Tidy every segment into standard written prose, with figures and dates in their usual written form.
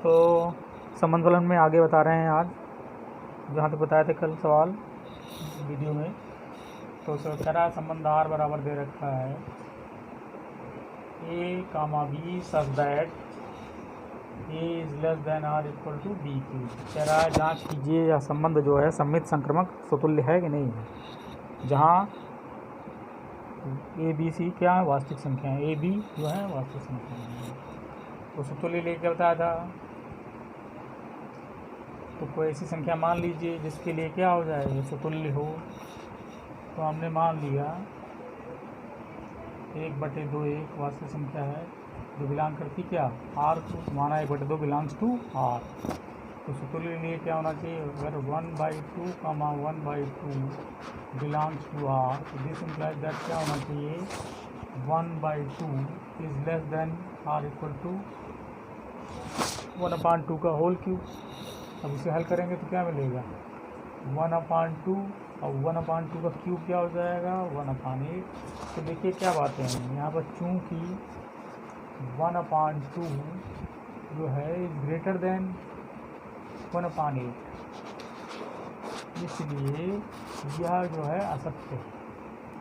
तो संबंध फलन में आगे बता रहे हैं आज, जहाँ तक बताया था कल सवाल वीडियो में। तो कह रहा है संबंध आर बराबर दे रखा है A comma B such that A is less than are equal to B Q. कह रहा है जांच कीजिए यह संबंध जो है सममित संक्रमक स्वतुल्य है कि नहीं है, जहाँ ए बी सी क्या है वास्तविक संख्या है, ए बी जो है वास्तविक संख्या है। तो स्वतुल्य लेके बताया था, तो कोई ऐसी संख्या मान लीजिए जिसके लिए क्या हो जाए ये स्वतुल्य हो। तो हमने मान लिया 1/2 एक वास्तविक संख्या है जो बिलोंग करती क्या आर को, माना 1/2 बिलोंग्स टू आर। तो स्वतुल्य लिए क्या होना चाहिए, अगर 1/2 1/2 बिलोंग्स टू आर, तो दिस इम्प्लाइज दैट क्या होना चाहिए 1/2 is less than are equal to 1/2 का होल क्यूब। अब इसे हल करेंगे तो क्या मिलेगा 1/2 और 1/2 का क्यूब क्या हो जाएगा 1/8। तो देखिए क्या बातें हैं यहाँ पर, चूँकि 1/2 जो है इज ग्रेटर देन 1/8, इसलिए यह जो है असत्य है,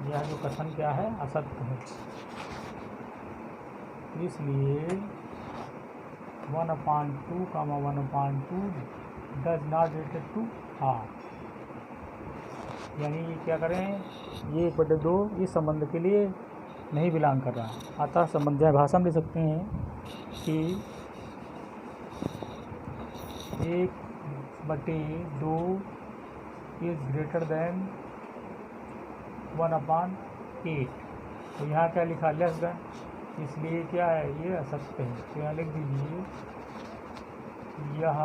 यह जो कथन क्या है असत्य है। इसलिए 1/2 1/2 does not related to R, यानी क्या करें ये 1/2 इस संबंध के लिए नहीं बिलोंग कर रहा है। अतः संबंध भाषा में दे सकते हैं कि 1/2 इज ग्रेटर देन 1/8। तो यहाँ क्या लिखा लेस देन, इसलिए क्या है ये असत्य है। तो यहाँ लिख दीजिए यह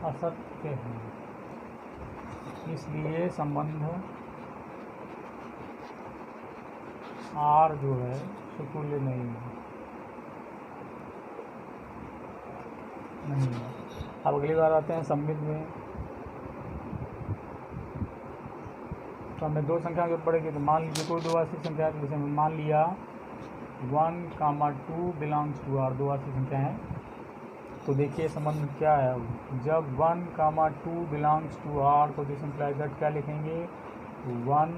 असत्य है, इसलिए संबंध आर जो है स्वतुल्य नहीं है। अब अगली बार आते हैं सममित में। तो हमने दो संख्या की पढ़ेगी, तो मान लीजिए कोई दो वास्तविक संख्या है, जैसे मान लिया 1, 2 बिलोंग्स टू आर, दो वास्तविक संख्या है। तो देखिए संबंध क्या है, जब 1, 2 बिलोंग्स टू आर, तो दिस इम्प्लाइज दैट क्या लिखेंगे 1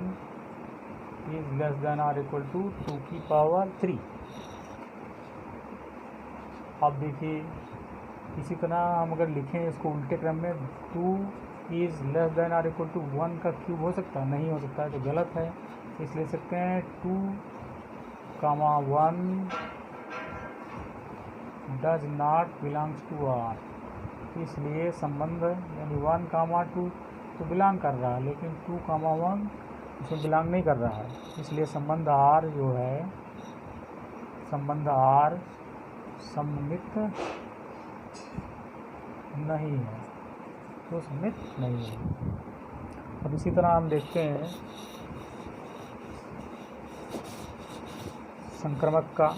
is less than are equal to 2 की पावर 3। अब देखिए इसी तरह हम अगर लिखें इसको उल्टे क्रम में, 2 is less than are equal to 1 का क्यूब हो सकता है, नहीं हो सकता है, तो गलत है। इसलिए सकते हैं 2, 1 does not belongs to R. इसलिए संबंध यानी 1, 2 तो बिलोंग कर रहा है, लेकिन 2, 1 इसमें बिलोंग नहीं कर रहा है। इसलिए संबंध आर जो है, संबंध आर सममित नहीं है, तो सममित नहीं है। अब इसी तरह हम देखते हैं संक्रमक का।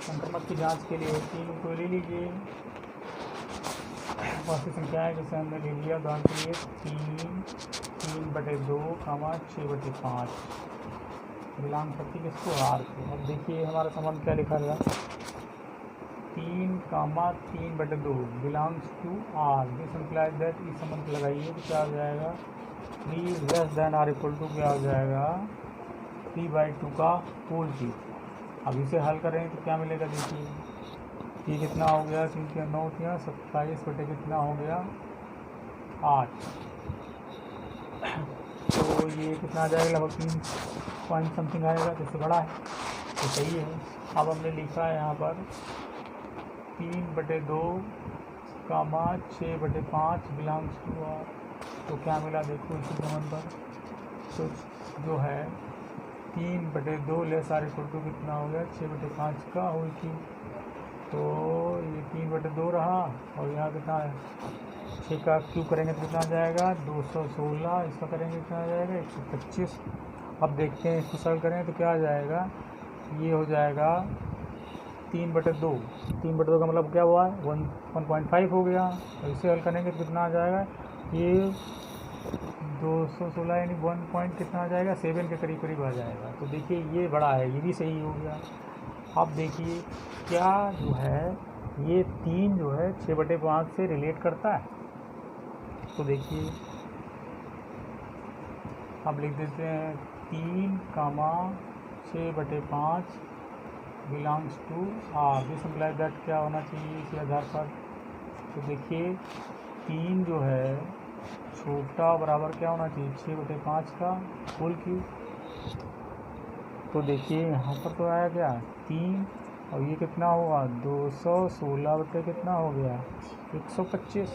संक्रमक की जांच के लिए 3 को ले लीजिए वास्तविक संख्या है, जैसे हमने ले लिया उदाहरण के लिए 3/2 6/5 बिलोंग करती है किसको आर को। अब देखिए हमारा संबंध क्या लिखा गया 3, 3/2 belongs to R, this implies that इस संबंध को लगाइए तो क्या हो जाएगा 3 is less than are equal to क्या हो जाएगा 3/2 का होल क्यूब। अब इसे हल करें तो क्या मिलेगा, देखिए ये कितना हो गया, 3 के 9 किया 27 बटे कितना हो गया 8। तो ये कितना आ जाएगा लगभग 3 पॉइंट समथिंग आएगा, तो इससे बड़ा है तो सही है। अब हमने लिखा है यहाँ पर 3/2 6/5 बिलोंग्स टू आर, तो क्या मिला देखो इसी संबंध पर, तो जो है 3/2 लेस आर इक्वल टू कितना हो गया 6/5 का होल क्यूब। तो ये 3/2 रहा और यहाँ कितना है 6 का क्यूब करेंगे तो कितना आ जाएगा 216, इसका करेंगे कितना आ जाएगा 125। अब देखते हैं इसको सॉल्व करें तो क्या आ जाएगा, ये हो जाएगा 3/2, 3/2 का मतलब क्या हुआ 1.5 हो गया। तो इसे हल करेंगे तो कितना आ जाएगा, ये 216 यानी 1 पॉइंट कितना आ जाएगा, 7 के करीब करीब आ जाएगा। तो देखिए ये बड़ा है, ये भी सही हो गया। अब देखिए क्या जो है ये 3 जो है 6/5 से रिलेट करता है। तो देखिए अब लिख देते हैं 3, 6/5 belongs to R. This implies that क्या होना चाहिए इसी आधार पर। तो देखिए 3 जो है छोटा बराबर क्या होना चाहिए 6/5 का होल क्यूब। तो देखिए यहाँ पर तो आया क्या 3 और ये कितना हुआ 216 बटे कितना हो गया 125।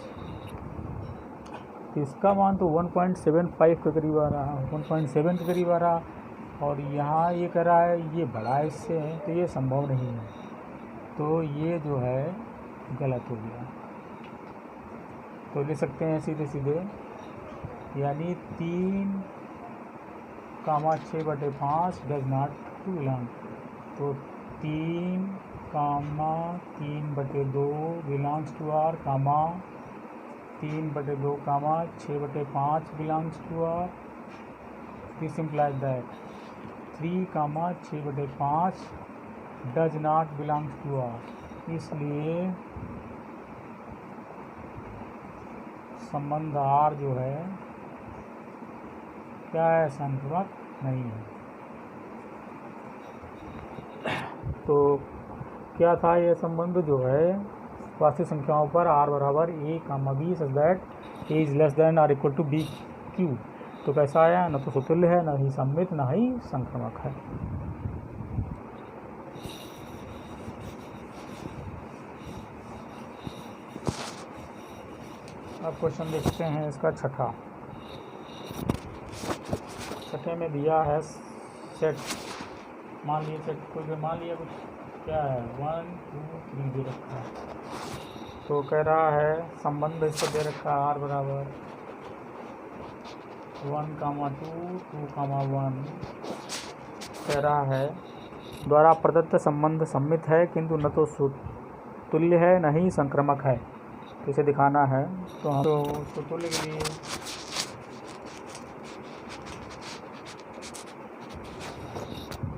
तो इसका मान तो 1.75 के करीब आ रहा, 1.7 के करीब आ रहा। और यहाँ ये कह रहा है ये बड़ा है इससे है, तो ये संभव नहीं है। तो ये जो है गलत हो गया। तो ले सकते हैं सीधे सीधे, यानी 3, 6/5 डज नॉट टू बिलोंग। तो 3, 3/2 belongs to R, 3/2, 6/5 belongs to R. This implies that 3, 6/5 does not belongs to R. इसलिए संबंध आर जो है क्या है, संक्रमक नहीं है। तो क्या था यह संबंध जो है वास्तविक संख्याओं पर r बराबर a, b such that a is less then और इक्वल टू b क्यू। तो कैसा आया, न तो सुतुल्य है, न ही सममित, न ही संक्रमक है। अब क्वेश्चन देखते हैं इसका छठा। छठे में दिया है सेट, मान लिया सेट कोई मान लिया कुछ क्या है 1, 2, 3 दे रखा है। तो कह रहा है संबंध इसको दे रखा है r बराबर 1, 2, 1 कह रहा है द्वारा प्रदत्त संबंध सम्मित है किंतु न तो तुल्य है न ही संक्रमक है। तो इसे दिखाना है। तो हम तो तुल्य के लिए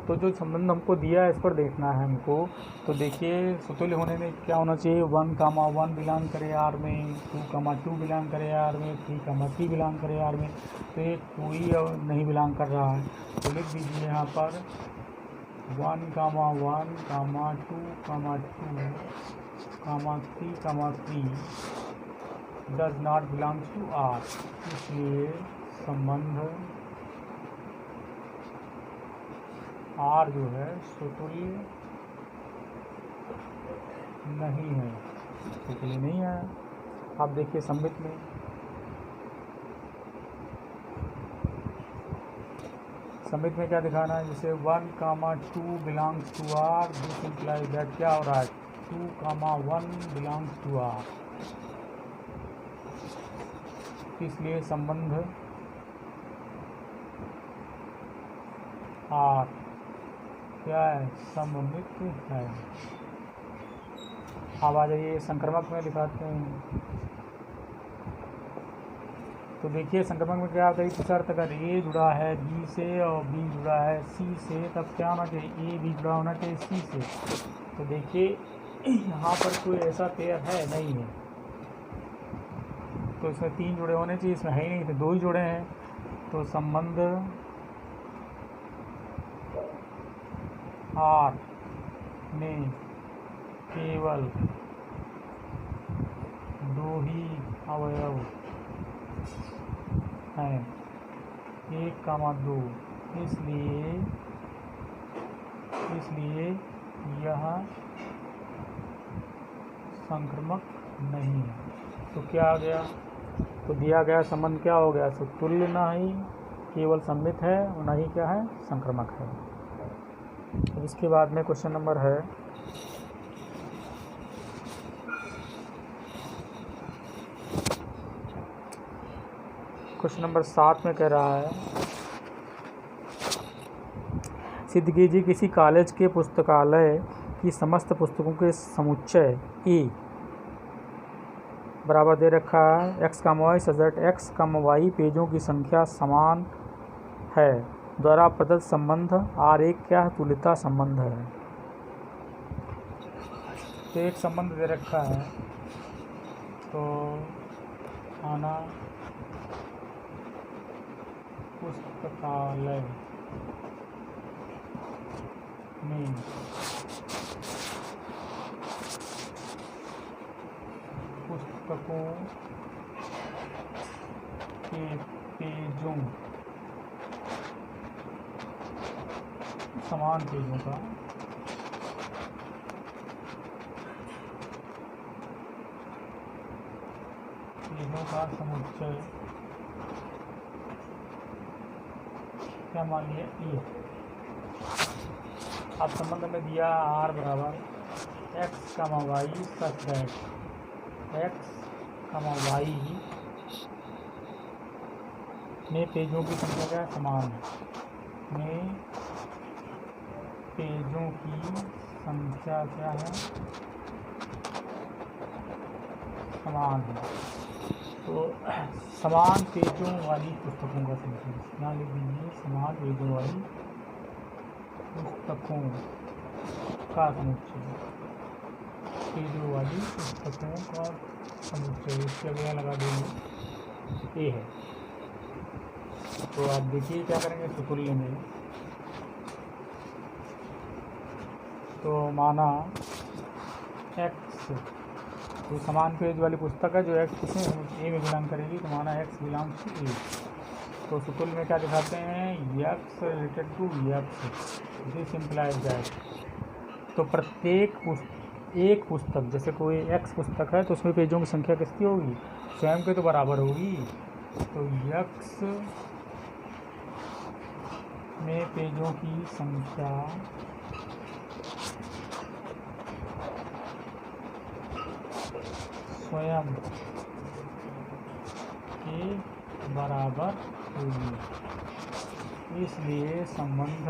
तो जो संबंध हमको दिया है इस पर देखना है हमको। तो देखिए सुतुल्य होने में क्या होना चाहिए 1, 1 बिलोंग करे आर में, 2, 2 बिलोंग करे आर में, 3, 3 बिलोंग करे आर में। तो ये कोई नहीं बिलोंग कर रहा है। तो लिख दीजिए यहाँ पर 1, 1, 2, 3, does not belongs to R. इसलिए संबंध आर जो है सुतुल्य नहीं है, सुतुल्य नहीं है। आप देखिए सम्मित में क्या दिखाना है, जैसे 1, 2 belongs to R. This implies that क्या हो रहा है 2, 1 बिलोंग्स टू आर। इसलिए संबंध आर क्या है सममित है। अब आ जाइए संक्रमक में दिखाते हैं। तो देखिए संक्रमक में क्या होता है, इस अर्थ अगर ए जुड़ा है बी से और बी जुड़ा है सी से, तब क्या होना चाहिए ए बी जुड़ा होना चाहिए सी से। तो देखिए यहाँ पर कोई ऐसा पेयर है नहीं है। तो इसमें 3 जुड़े होने चाहिए, इसमें है ही नहीं, तो 2 ही जुड़े हैं। तो संबंध आर में केवल 2 ही अवयव हैं, 1, 2। इसलिए यह संक्रमक नहीं है। तो क्या आ गया, तो दिया गया संबंध क्या हो गया, तो तुल्य ना ही केवल सम्मित है और ना ही क्या है संक्रमक है। अब इसके बाद में क्वेश्चन नंबर है क्वेश्चन नंबर 7 में कह रहा है सिद्ध कीजिए किसी कॉलेज के पुस्तकालय की समस्त पुस्तकों के समुच्चय ए बराबर दे रखा है x comma y such that x comma y पेजों की संख्या समान है द्वारा प्रदत्त संबंध आर एक क्या है, तुल्यता संबंध है। तो एक संबंध दे रखा है, तो आना पुस्तकालय में पुस्तकों के पेजों समान पेजों का समुच्चय क्या मान लिया ए। अब संबंध में दिया आर बराबर एक्स कमा वाई सच दैट एक्स कमा वाई में पेजों की संख्या क्या समान है, में पेजों की संख्या क्या है, समान है। तो समान पेजों वाली पुस्तकों का संख्या यहाँ लिख दीजिए, समान पेजों वाली पुस्तकों का समुच्चय, पेजों वाली पुस्तकों का समुच्चय, इसके अगला लगा देंगे ए है। तो आप देखिए क्या करेंगे सुतुल्य में, तो माना एक्स तो समान पेज वाली पुस्तक है जो एक्स किसे ए में बिलोंग करेगी, तो माना एक्स बिलोंग्स टू ए। तो सुतुल्य में क्या दिखाते हैं, x related to x, this implies that. तो प्रत्येक एक पुस्तक, जैसे कोई एक्स पुस्तक है तो उसमें पेजों की संख्या किसकी होगी, स्वयं के तो बराबर होगी। तो एक्स में पेजों की संख्या स्वयं के बराबर होगी, इसलिए संबंध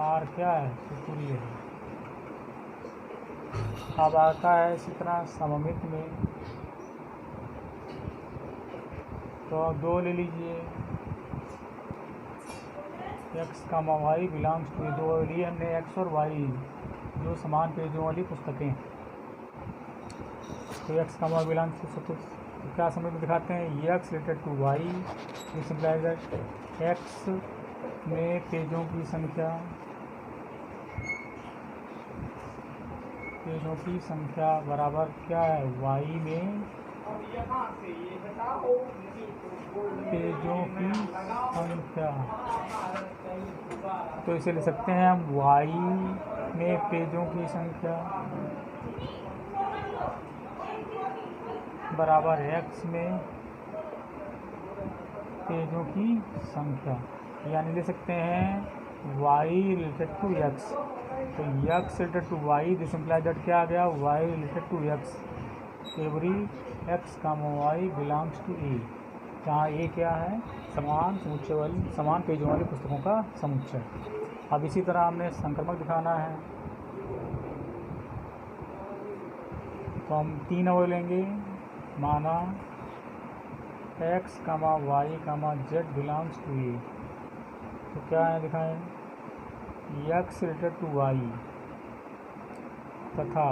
आर क्या है, सुतुल्य है। अब आता है इसी तरह सममित में, तो आप दो ले लीजिए, एक्स कमा वाई बिलोंग्स टू, दो लिए हमने एक्स और वाई जो समान पेजों वाली पुस्तकें। तो एक्स कमा बिलोंग्स टू क्या समझ में दिखाते हैं, x related to y, this implies that x में पेजों की संख्या बराबर क्या है, वाई में पेजों की संख्या। तो इसे ले सकते हैं हम वाई में पेजों की संख्या बराबर एक्स में पेजों की संख्या, यानी ले सकते हैं वाई रिलेटेड टू एक्स। तो x related to y, this implies that क्या आ गया, y related to x, every x comma y belongs to A, जहाँ ए क्या है, समान समुच्चय वाली, समान पेजों वाली पुस्तकों का समुच्चय। अब इसी तरह हमने संक्रमक दिखाना है, तो हम तीन अवयव लेंगे, माना x comma y comma z belongs to A. तो क्या है दिखाएं, एक्स रिलेटेड टू वाई तथा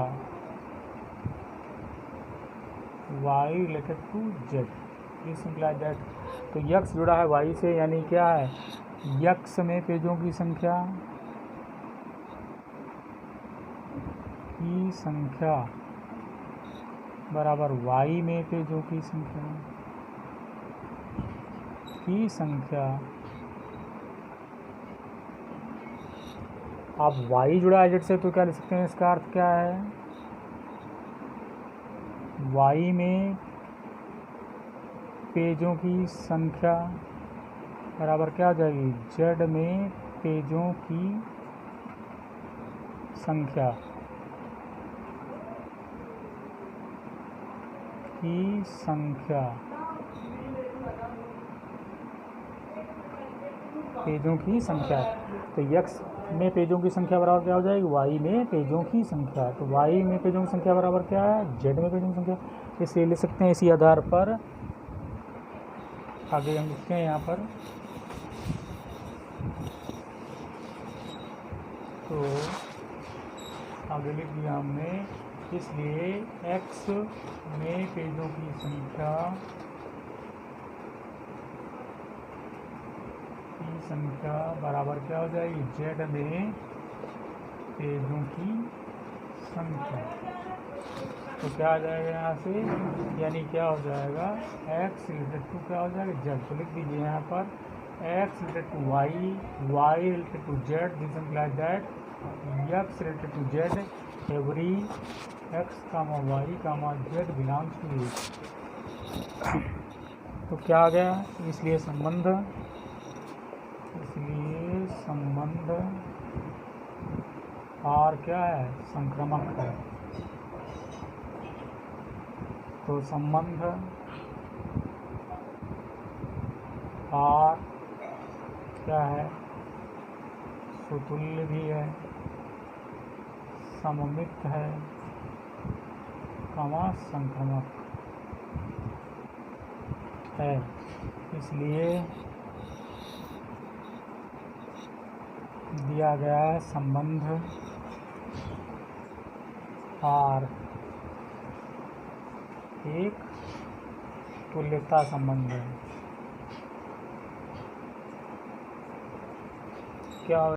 y related to z, this implies that. तो एक्स जुड़ा है वाई से, यानी क्या है, एक्स में पेजों की संख्या बराबर वाई में पेजों की संख्या। आप वाई जुड़ा है जेड से, तो क्या लिख सकते हैं, इसका अर्थ क्या है, वाई में पेजों की संख्या बराबर क्या हो जाएगी, जेड में पेजों की संख्या पेजों की संख्या। तो तो x में पेजों की संख्या बराबर क्या हो जाएगी, y में पेजों की संख्या। तो y में पेजों की संख्या बराबर क्या है, z में पेजों की संख्या। इसलिए लिख सकते हैं इसी आधार पर आगे हम लिखते हैं यहाँ पर, तो आगे लिख दिया हमने, इसलिए x में पेजों की संख्या बराबर क्या हो जाएगी, z में पेजों की संख्या। तो क्या आ जाएगा यहाँ से, यानी क्या हो जाएगा, x रिलेटेड टू क्या हो जाएगा, z। तो लिख दीजिए यहाँ पर x related to y, y related to z, this implies that x related to z, every x, y, z belongs to A। तो क्या आ गया, इसलिए संबंध R क्या है, संक्रामक है। तो संबंध R क्या है, सुतुल्य भी है, सममित है, संक्रामक है। इसलिए दिया गया है संबंध R एक तुल्यता संबंध है। क्या